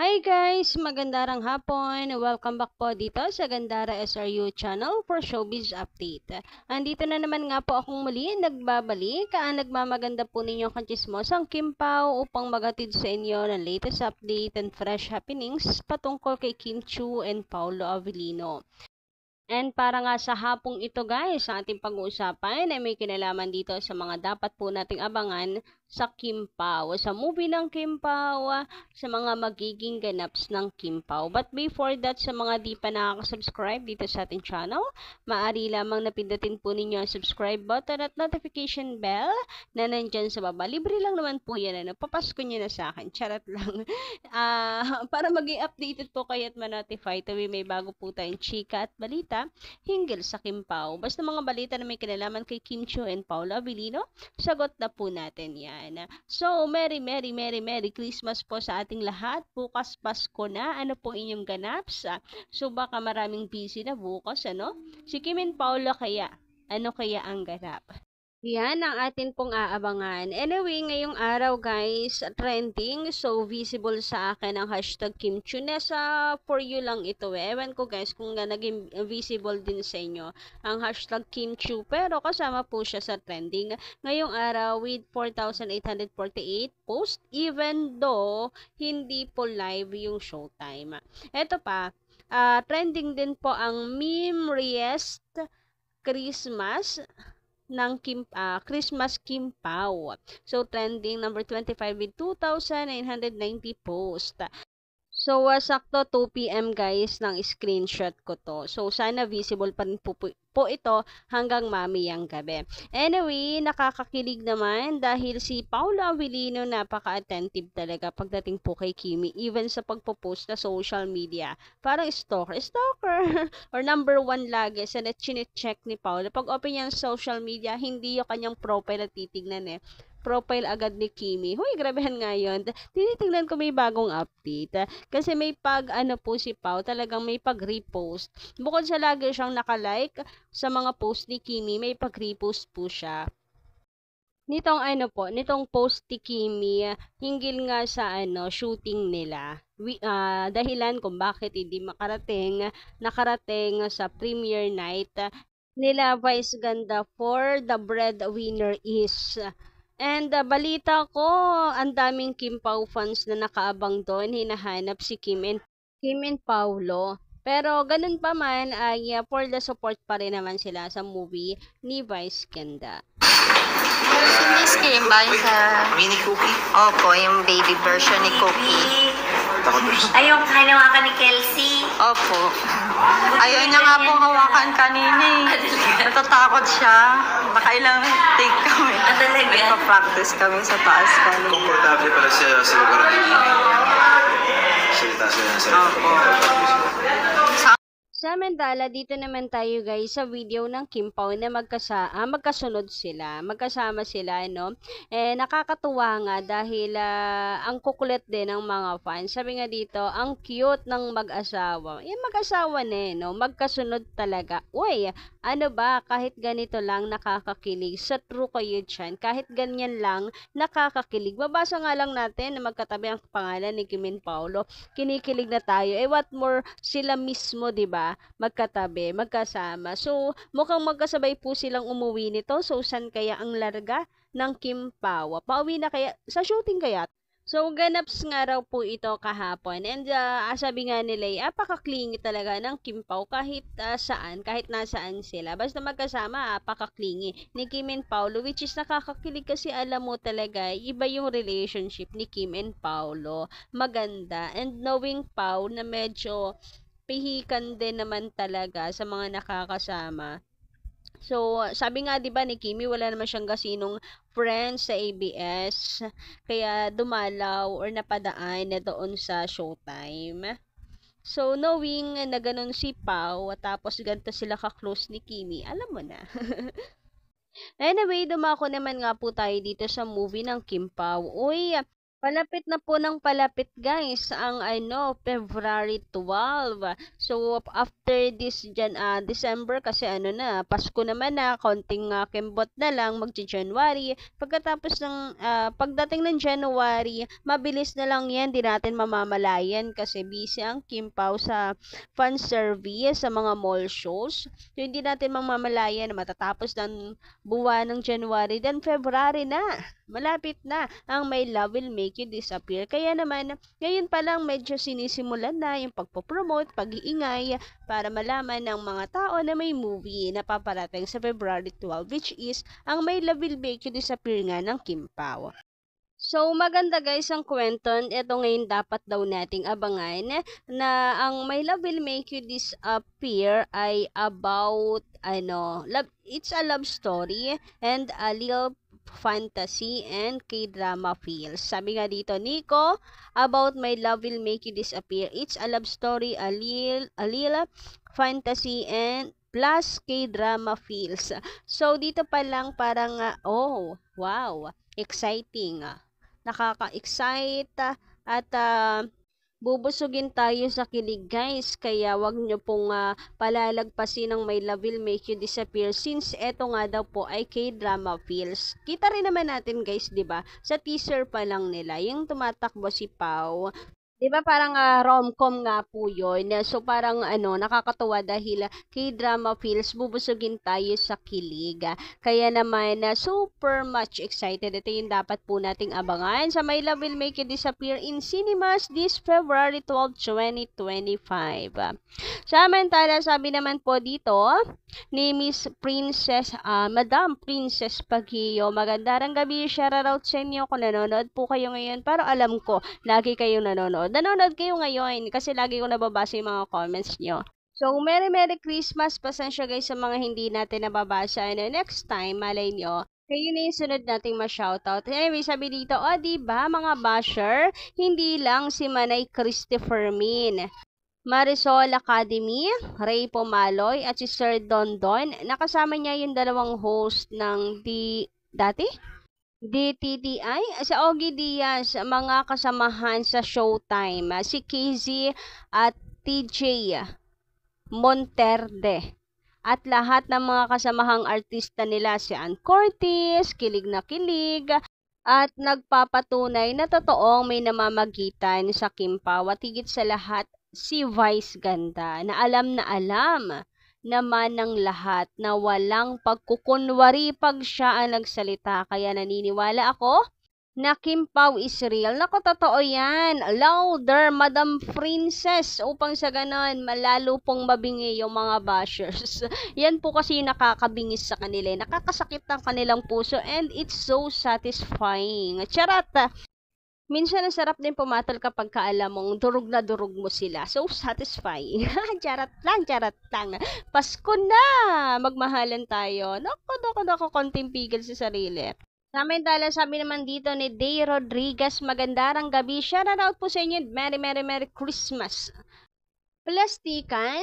Hi guys! Magandang hapon! Welcome back po dito sa Gandara SRU channel for Showbiz Update. Andito na naman nga po akong muli nagbabalik. Nagmamaganda po ninyong kanchismosang Kim Pao upang magatid sa inyo ng latest update and fresh happenings patungkol kay Kim Chiu and Paolo Avellino. And para nga sa hapong ito guys, sa ating pag-uusapan ay may kinalaman dito sa mga dapat po nating abangan sa Kim Pao, sa movie ng Kim Pao, sa mga magiging ganaps ng Kim Pao. But before that, sa mga di pa nakaka-subscribe dito sa ating channel, maaari lamang napindutin po ninyo ang subscribe button at notification bell na nandyan sa baba. Libre lang naman po yan, papasko nyo na sa akin, charot lang. Para maging updated po kayo at ma-notify tuwing may bago po tayong chika at balita hinggil sa Kim Pao. Basta mga balita na may kinalaman kay Kim Chiu and Paolo Avellino, sagot na po natin yan. So, Merry Christmas po sa ating lahat. Bukas Pasko na. Ano po inyong ganaps? So, baka maraming busy na bukas, ano? Si Kim and Paolo kaya? Ano kaya ang ganap? Yan ang atin pong aabangan. Anyway, ngayong araw guys, trending. So, visible sa akin ang hashtag Kim Chiu. Nasa for you lang ito eh. Ewan ko guys kung naging visible din sa inyo ang hashtag Kim Chiu. Pero kasama po siya sa trending. Ngayong araw with 4,848 post. Even though hindi po live yung showtime. Ito pa, trending din po ang meme Riest Christmas ng Christmas Kim Pao. So, trending number 25 with 2,990 post. So, sakto 2 p.m. guys ng screenshot ko to. So, sana visible pa rin po ito hanggang mamayang gabi. Anyway, nakakakilig naman dahil si Paolo Avellino napaka-attentive talaga pagdating po kay Kimi. Even sa pagpo-post sa social media. Parang stalker or number one lagi sa chinecheck ni Paolo. Pag open niya sa social media, hindi yung kanyang profile at titignan profile agad ni Kimi. Hoy, grabehan nga yun. Tinitingnan ko may bagong update. Kasi may po si Pao, talagang may pag-repost. Bukod sa lagi siyang nakalike sa mga post ni Kimi, may pag-repost po siya. Nitong post ni Kimi, hinggil nga sa shooting nila. Dahilan kung bakit hindi nakarating sa premiere night nila Vice Ganda for The Breadwinner Is. And balita ko, ang daming Kim Pao fans na nakaabang doon, hinahanap si Kim and Paolo. Pero ganun pa man, ay for the support pa rin naman sila sa movie ni Vice Ganda. Si Miss Kim ba yung sa... Mini cookie? Opo, yung baby version ni Cookie. Ay, yung hinawakan ni Kelsey. Opo. Ayaw niya nga pong hawakan kanina eh. Natatakot siya. Baka ilang take kami. Talaga? Nagpa-practice kami sa taas kanina. Komportable pala siya sa lugar niya. Salita siya ng salita. Samantala, dito naman tayo guys sa video ng Kim Pao na magkasunod sila, magkasama sila, no? Nakakatuwa nga dahil ang kukulit din ng mga fans. Sabi nga dito, ang cute ng mag-asawa. Mag-asawa na no? Magkasunod talaga. Uy, ano ba, kahit ganito lang nakakakilig. Sa true kayo dyan, kahit ganyan lang nakakakilig. Babasa nga lang natin na magkatabi ang pangalan ni Kim and Paolo. Kinikilig na tayo. What more sila mismo, 'di ba? Magkatabi, magkasama. So, mukhang magkasabay po silang umuwi nito. So, saan kaya ang larga ng Kim Pao? Pauwi na kaya? Sa shooting kaya? So, ganaps nga raw po ito kahapon. And sabi nga nila, apaka-clingy talaga ng Kim Pao kahit saan, kahit nasaan sila. Basta magkasama, apaka-clingy ni Kim and Paolo, which is nakakakilig kasi alam mo talaga, iba yung relationship ni Kim and Paolo. Maganda. And knowing Pao na medyo pihikan din naman talaga sa mga nakakasama. So, sabi nga 'di ba ni Kimi, wala naman siyang gasinong friends sa ABS, kaya dumalaw or napadaan na doon sa showtime. So, knowing na ganun si Pao, tapos ganito sila ka-close ni Kimi, alam mo na. Anyway, dumako naman nga po tayo dito sa movie ng Kim Pao. Uy, Palapit na po ng palapit guys ang February 12. So after this December kasi na Pasko naman na, konting kembot na lang magji-January. Pagkatapos ng pagdating ng January, mabilis na lang 'yan, di natin mamamalayan kasi busy ang Kim Pao sa fan service sa mga mall shows. So hindi natin mamamalayan na matatapos ng buwan ng January, then February na. Malapit na ang My Love Will Make You Disappear. Kaya naman, ngayon pa lang medyo sinisimulan na yung pagpopromote, pag-iingay, para malaman ng mga tao na may movie na paparating sa February 12, which is ang My Love Will Make You Disappear nga ng Kim Pao. So, maganda guys ang kwento. Ito ngayon dapat daw nating abangan na ang My Love Will Make You Disappear ay about, it's a love story and a little fantasy and K-drama feels. Sabi nga dito, Nico, about My Love Will Make You Disappear. It's a love story, a little fantasy and plus K-drama feels. So, dito pa lang parang, oh, wow, exciting. Nakaka-excite at bubusugin tayo sa kilig guys, kaya wag nyo pong palalagpasin ng My Love Will Make You Disappear since eto nga daw po ay K-drama feels. Kita rin naman natin guys, 'di ba? Sa teaser pa lang nila, yung tumatakbo si Pao. 'Di ba parang rom-com nga po 'yon. So parang nakakatuwa dahil K-drama feels, bubusugin tayo sa kilig. Kaya naman super much excited. Ito yung dapat po nating abangan sa My Love Will Make You Disappear in cinemas this February 12, 2025. Samantala, sabi naman po dito ni Miss Princess, Madam Princess Paghiyo, magandang gabi, shout out sa inyo kung nanonood po kayo ngayon, para alam ko lagi kayong nanonood. Nanonood kayo ngayon kasi lagi ko nababasa yung mga comments nyo. So, Merry Christmas. Pasensya guys sa mga hindi natin nababasa. Next time, malay nyo, kayo na yung sunod nating ma-shoutout. Anyway, sabi dito, diba mga basher, hindi lang si Manay Christopher Min, Marisol Academy, Ray Pomaloy, at si Sir Dondon. Nakasama niya yung dalawang host ng DTTI, si Ogie Diaz, mga kasamahan sa Showtime, si KZ at TJ Monterde, at lahat ng mga kasamahang artista nila, si Ann Curtis, kilig na kilig, at nagpapatunay na totoong may namamagitan sa Kim Pao, at higit sa lahat, si Vice Ganda, na alam naman ng lahat na walang pagkukunwari pag siya ang nagsalita. Kaya naniniwala ako na Kim Pao is real. Naku, totoo yan. Louder, Madam Princess. Upang sa ganon, malalo pong mabingi yung mga bashers. Yan po kasi yung nakakabingis sa kanila. Nakakasakit ang kanilang puso and it's so satisfying. Charat! Minsan ang sarap din pumatol kapag kaalam mong durog na durog mo sila. So satisfying. Charat lang. Pasko na! Magmahalan tayo. Naku, konting pigil sa sarili. Samantala, sabi naman dito ni Day Rodriguez, magandang gabi. Shout out po sa inyo. Merry Christmas. Plastikan?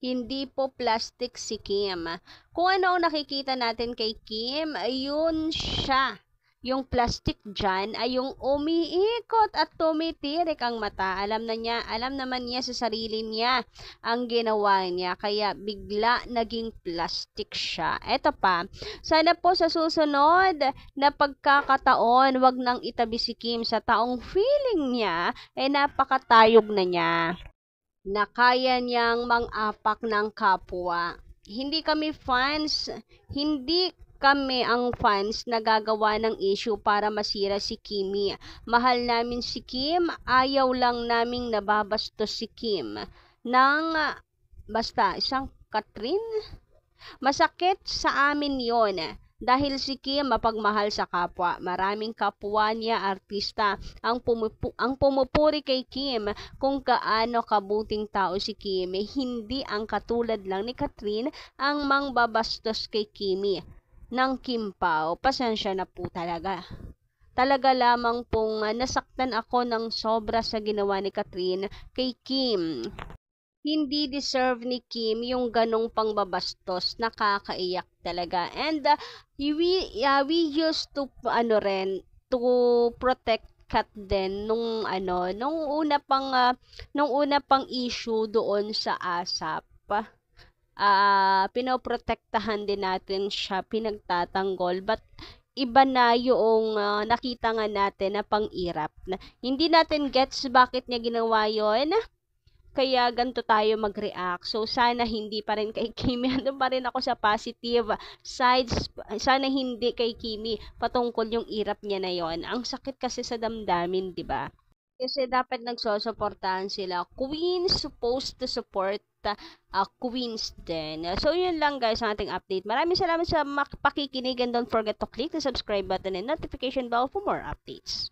Hindi po plastic si Kim. Kung ano ang nakikita natin kay Kim, ayun siya. Yung plastic dyan ay yung umiikot at tumitirik ang mata. Alam naman niya sa sarili niya ang ginawa niya. Kaya bigla naging plastic siya. Eto pa, sana po sa susunod na pagkakataon, wag nang itabi si Kim sa taong feeling niya napakatayog na niya, na kaya niyang mang-apak ng kapwa. Hindi kami ang fans na gagawa ng issue para masira si Kimi. Mahal namin si Kim, ayaw lang naming nababastos si Kim basta isang Catherine. Masakit sa amin yon dahil si Kim mapagmahal sa kapwa. Maraming kapwa niya artista ang pumupuri kay Kim kung gaano kabuting tao si Kim. Hindi ang katulad lang ni Catherine ang mangbabastos kay Kimi ng Kim Pao. Pasensya na po talaga. Talaga lamang pong nasaktan ako ng sobra sa ginawa ni Catherine kay Kim. Hindi deserve ni Kim yung ganong pangbabastos. Nakakaiyak talaga. And we used to to protect cut din nung una pang issue doon sa ASAP. Pinoprotektahan din natin siya, pinagtatanggol, but iba na yung nakita nga natin na pang-irap. Hindi natin gets bakit niya ginawa yon, kaya ganito tayo mag-react. So, sana hindi pa rin kay Kimi. Ano pa rin ako sa positive sides. Sana hindi kay Kimi patungkol yung irap niya na yon. Ang sakit kasi sa damdamin, di ba? Kasi dapat nagsosuportahan sila. Queens supposed to support queens din. So, yun lang guys ang ating update. Maraming salamat sa pakikinig and don't forget to click the subscribe button and notification bell for more updates.